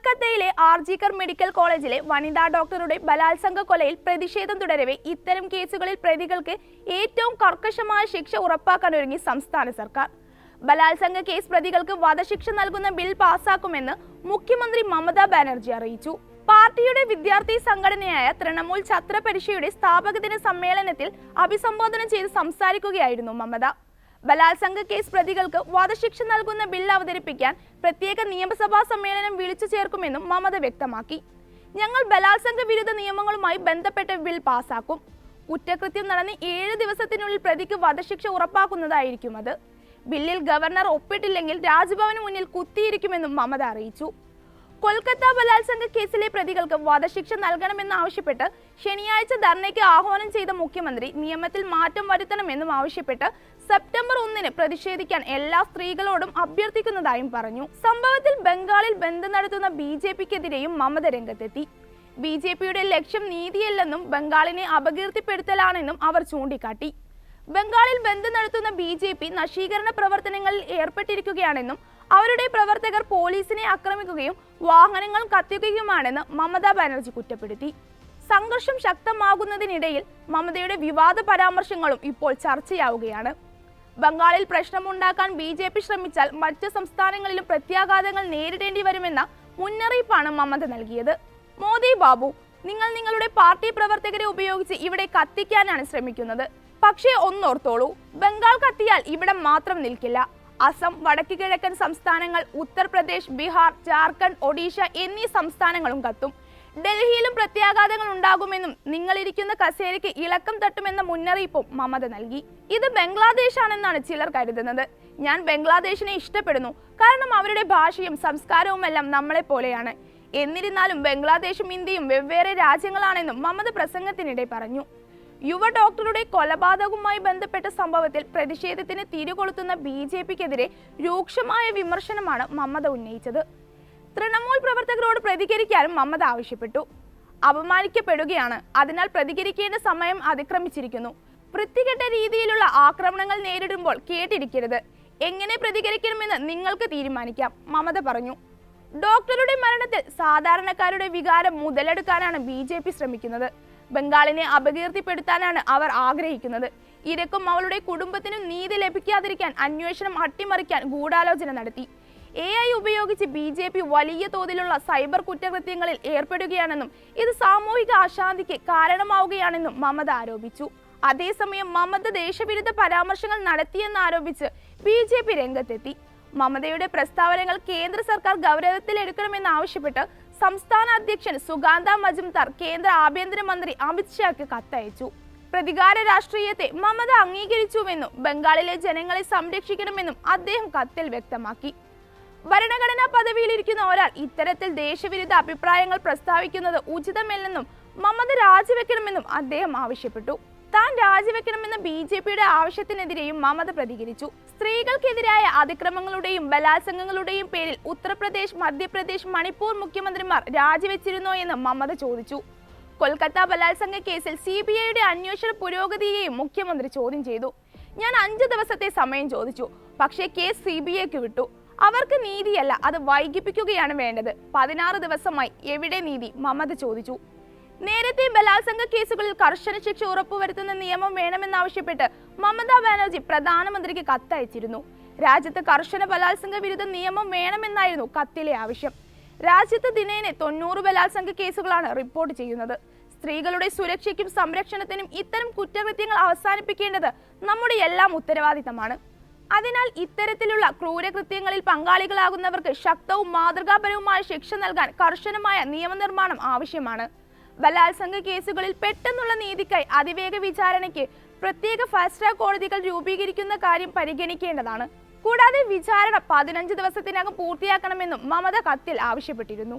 കൊൽക്കത്തയിലെ ആർജിക്കർ മെഡിക്കൽ കോളേജിലെ വനിതാ ഡോക്ടറുടെ ബലാത്സംഗ കൊലയിൽ പ്രതിഷേധം തുടരവെ ഇത്തരം കേസുകളിൽ പ്രതികൾക്ക് ഏറ്റവും കർക്കശമായ ശിക്ഷ ഉറപ്പാക്കാനൊരുങ്ങി സംസ്ഥാന സർക്കാർ. ബലാത്സംഗ കേസ് പ്രതികൾക്ക് വധശിക്ഷ നൽകുന്ന ബിൽ പാസാക്കുമെന്ന് മുഖ്യമന്ത്രി മമതാ ബാനർജി അറിയിച്ചു. പാർട്ടിയുടെ വിദ്യാർത്ഥി സംഘടനയായ തൃണമൂൽ ഛത്ര പരിഷയുടെ സ്ഥാപക ദിന സമ്മേളനത്തിൽ അഭിസംബോധന ചെയ്ത് സംസാരിക്കുകയായിരുന്നു മമത. ബലാത്സംഗ കേസ് പ്രതികൾക്ക് വധശിക്ഷ നൽകുന്ന ബിൽ അവതരിപ്പിക്കാൻ പ്രത്യേക നിയമസഭാ സമ്മേളനം വിളിച്ചു ചേർക്കുമെന്നും മമത വ്യക്തമാക്കി. ഞങ്ങൾ ബലാത്സംഗ വിരുദ്ധ നിയമങ്ങളുമായി ബന്ധപ്പെട്ട ബിൽ പാസാക്കും. കുറ്റകൃത്യം നടന്ന് 7 ദിവസത്തിനുള്ളിൽ പ്രതിക്ക് വധശിക്ഷ ഉറപ്പാക്കുന്നതായിരിക്കും അത്. ബില്ലിൽ ഗവർണർ ഒപ്പിട്ടില്ലെങ്കിൽ രാജ്ഭവന് മുന്നിൽ കുത്തിയിരിക്കുമെന്നും മമത അറിയിച്ചു. കൊൽക്കത്ത ബലാത്സംഗ കേസിലെ പ്രതികൾക്ക് വധശിക്ഷ നൽകണമെന്നാവശ്യപ്പെട്ട് ശനിയാഴ്ച ധർണയ്ക്ക് ആഹ്വാനം ചെയ്ത മുഖ്യമന്ത്രി നിയമത്തിൽ മാറ്റം വരുത്തണമെന്നും ആവശ്യപ്പെട്ട് സെപ്റ്റംബർ 1-ന് പ്രതിഷേധിക്കാൻ എല്ലാ സ്ത്രീകളോടും അഭ്യർത്ഥിക്കുന്നതായും പറഞ്ഞു. സംഭവത്തിൽ ബംഗാളിൽ ബന്ദ് നടത്തുന്ന BJPക്കെതിരെയും മമത രംഗത്തെത്തി. BJPയുടെ ലക്ഷ്യം നീതിയല്ലെന്നും ബംഗാളിനെ അപകീർത്തിപ്പെടുത്തലാണെന്നും അവർ ചൂണ്ടിക്കാട്ടി. ബംഗാളിൽ ബന്ദ് നടത്തുന്ന BJP നശീകരണ പ്രവർത്തനങ്ങളിൽ ഏർപ്പെട്ടിരിക്കുകയാണെന്നും അവരുടെ പ്രവർത്തകർ പോലീസിനെ ആക്രമിക്കുകയും വാഹനങ്ങൾ കത്തിക്കുകയുമാണെന്ന് മമതാ ബാനർജി കുറ്റപ്പെടുത്തി. സംഘർഷം ശക്തമാകുന്നതിനിടയിൽ മമതയുടെ വിവാദ പരാമർശങ്ങളും ഇപ്പോൾ ചർച്ചയാവുകയാണ്. ബംഗാളിൽ പ്രശ്നമുണ്ടാക്കാൻ BJP ശ്രമിച്ചാൽ മറ്റ് സംസ്ഥാനങ്ങളിലും പ്രത്യാഘാതങ്ങൾ നേരിടേണ്ടി വരുമെന്ന മുന്നറിയിപ്പാണ് മമത നൽകിയത്. മോദി ബാബു, നിങ്ങൾ നിങ്ങളുടെ പാർട്ടി പ്രവർത്തകരെ ഉപയോഗിച്ച് ഇവിടെ കത്തിക്കാനാണ് ശ്രമിക്കുന്നത്. പക്ഷേ ഒന്നോർത്തോളൂ, ബംഗാൾ കത്തിയാൽ ഇവിടെ മാത്രം നിൽക്കില്ല. അസം, വടക്ക് കിഴക്കൻ സംസ്ഥാനങ്ങൾ, ഉത്തർപ്രദേശ്, ബീഹാർ, ജാർഖണ്ഡ്, ഒഡീഷ എന്നീ സംസ്ഥാനങ്ങളും കത്തും. ഡൽഹിയിലും പ്രത്യാഘാതങ്ങൾ ഉണ്ടാകുമെന്നും നിങ്ങളിരിക്കുന്ന കസേരയ്ക്ക് ഇളക്കം തട്ടുമെന്ന മുന്നറിയിപ്പും മമത നൽകി. ഇത് ബംഗ്ലാദേശാണെന്നാണ് ചിലർ കരുതുന്നത്. ഞാൻ ബംഗ്ലാദേശിനെ ഇഷ്ടപ്പെടുന്നു, കാരണം അവരുടെ ഭാഷയും സംസ്കാരവുമെല്ലാം നമ്മളെ പോലെയാണ്. എന്നിരുന്നാലും ബംഗ്ലാദേശും ഇന്ത്യയും വെവ്വേറെ രാജ്യങ്ങളാണെന്നും മമത പ്രസംഗത്തിനിടെ പറഞ്ഞു. യുവ ഡോക്ടറുടെ കൊലപാതകവുമായി ബന്ധപ്പെട്ട സംഭവത്തിൽ പ്രതിഷേധത്തിന് തിരികൊളുത്തുന്ന BJPക്കെതിരെ രൂക്ഷമായ വിമർശനമാണ് മമത ഉന്നയിച്ചത്. തൃണമൂൽ പ്രവർത്തകരോട് പ്രതികരിക്കാനും മമത ആവശ്യപ്പെട്ടു. അപമാനിക്കപ്പെടുകയാണ്, അതിനാൽ പ്രതികരിക്കേണ്ട സമയം അതിക്രമിച്ചിരിക്കുന്നു. വൃത്തികെട്ട രീതിയിലുള്ള ആക്രമണങ്ങൾ നേരിടുമ്പോൾ കേട്ടിരിക്കരുത്. എങ്ങനെ പ്രതികരിക്കണമെന്ന് നിങ്ങൾക്ക് തീരുമാനിക്കാം, മമത പറഞ്ഞു. ഡോക്ടറുടെ മരണത്തിൽ സാധാരണക്കാരുടെ വികാരം മുതലെടുക്കാനാണ് BJP ശ്രമിക്കുന്നത്. ബംഗാളിനെ അപകീർത്തിപ്പെടുത്താനാണ് അവർ ആഗ്രഹിക്കുന്നത്. ഇരക്കും അവളുടെ കുടുംബത്തിനും നീതി ലഭിക്കാതിരിക്കാൻ അന്വേഷണം അട്ടിമറിക്കാൻ ഗൂഢാലോചന നടത്തി. AI ഉപയോഗിച്ച് BJP വലിയ തോതിലുള്ള സൈബർ കുറ്റകൃത്യങ്ങളിൽ ഏർപ്പെടുകയാണെന്നും ഇത് സാമൂഹിക അശാന്തിക്ക് കാരണമാവുകയാണെന്നും മമത ആരോപിച്ചു. അതേസമയം മമത ദേശവിരുദ്ധ പരാമർശങ്ങൾ നടത്തിയെന്നാരോപിച്ച് BJP രംഗത്തെത്തി. മമതയുടെ പ്രസ്താവനകൾ കേന്ദ്ര സർക്കാർ ഗൗരവത്തിലെടുക്കണമെന്നാവശ്യപ്പെട്ട് സംസ്ഥാന അധ്യക്ഷൻ സുഗാന്ത മജുംദാർ കേന്ദ്ര ആഭ്യന്തരമന്ത്രി അമിത് ഷായ്ക്ക് കത്തയച്ചു. പ്രതികാര രാഷ്ട്രീയത്തെ മമത അംഗീകരിച്ചുവെന്നും ബംഗാളിലെ ജനങ്ങളെ സംരക്ഷിക്കണമെന്നും അദ്ദേഹം കത്തിൽ വ്യക്തമാക്കി. ഭരണഘടനാ പദവിയിലിരിക്കുന്ന ഒരാൾ ഇത്തരത്തിൽ ദേശവിരുദ്ധ അഭിപ്രായങ്ങൾ പ്രസ്താവിക്കുന്നത് ഉചിതമല്ലെന്നും മമത രാജിവെക്കണമെന്നും അദ്ദേഹം ആവശ്യപ്പെട്ടു. താൻ രാജിവെക്കണമെന്ന BJPയുടെ ആവശ്യത്തിനെതിരെയും മമത പ്രതികരിച്ചു. സ്ത്രീകൾക്കെതിരായ അതിക്രമങ്ങളുടെയും ബലാത്സംഗങ്ങളുടെയും പേരിൽ ഉത്തർപ്രദേശ്, മധ്യപ്രദേശ്, മണിപ്പൂർ മുഖ്യമന്ത്രിമാർ രാജിവെച്ചിരുന്നോ എന്ന് മമത ചോദിച്ചു. കൊൽക്കത്ത ബലാത്സംഗ കേസിൽ CBIയുടെ അന്വേഷണ പുരോഗതിയെയും മുഖ്യമന്ത്രി ചോദ്യം ചെയ്തു. ഞാൻ 5 ദിവസത്തെ സമയം ചോദിച്ചു, പക്ഷേ കേസ് CBIക്ക് വിട്ടു. അവർക്ക് നീതിയല്ല, അത് വൈകിപ്പിക്കുകയാണ് വേണ്ടത്. 16 ദിവസമായി, എവിടെ നീതി, മമത ചോദിച്ചു. നേരത്തെ ബലാത്സംഗ കേസുകളിൽ കർശന ശിക്ഷ ഉറപ്പുവരുത്തുന്ന നിയമം വേണമെന്നാവശ്യപ്പെട്ട് മമതാ ബാനർജി പ്രധാനമന്ത്രിക്ക് കത്തയച്ചിരുന്നു. രാജ്യത്ത് കർശന ബലാത്സംഗ വിരുദ്ധ നിയമം വേണമെന്നായിരുന്നു കത്തിലെ ആവശ്യം. രാജ്യത്ത് ദിനേന 90 ബലാത്സംഗ കേസുകളാണ് റിപ്പോർട്ട് ചെയ്യുന്നത്. സ്ത്രീകളുടെ സുരക്ഷയ്ക്കും സംരക്ഷണത്തിനും ഇത്തരം കുറ്റകൃത്യങ്ങൾ അവസാനിപ്പിക്കേണ്ടത് നമ്മുടെ എല്ലാം ഉത്തരവാദിത്തമാണ്. അതിനാൽ ഇത്തരത്തിലുള്ള ക്രൂരകൃത്യങ്ങളിൽ പങ്കാളികളാകുന്നവർക്ക് ശക്തവും മാതൃകാപരവുമായ ശിക്ഷ നൽകാൻ കർശനമായ നിയമനിർമ്മാണം ആവശ്യമാണ്. ബലാത്സംഗ കേസുകളിൽ പെട്ടെന്നുള്ള നീതിക്കായി അതിവേഗ വിചാരണയ്ക്ക് പ്രത്യേക ഫാസ്റ്റ് ട്രാക്ക് കോടതികൾ രൂപീകരിക്കുന്ന കാര്യം പരിഗണിക്കേണ്ടതാണ്. കൂടാതെ വിചാരണ 15 ദിവസത്തിനകം പൂർത്തിയാക്കണമെന്നും മമത കത്തിൽ ആവശ്യപ്പെട്ടിരുന്നു.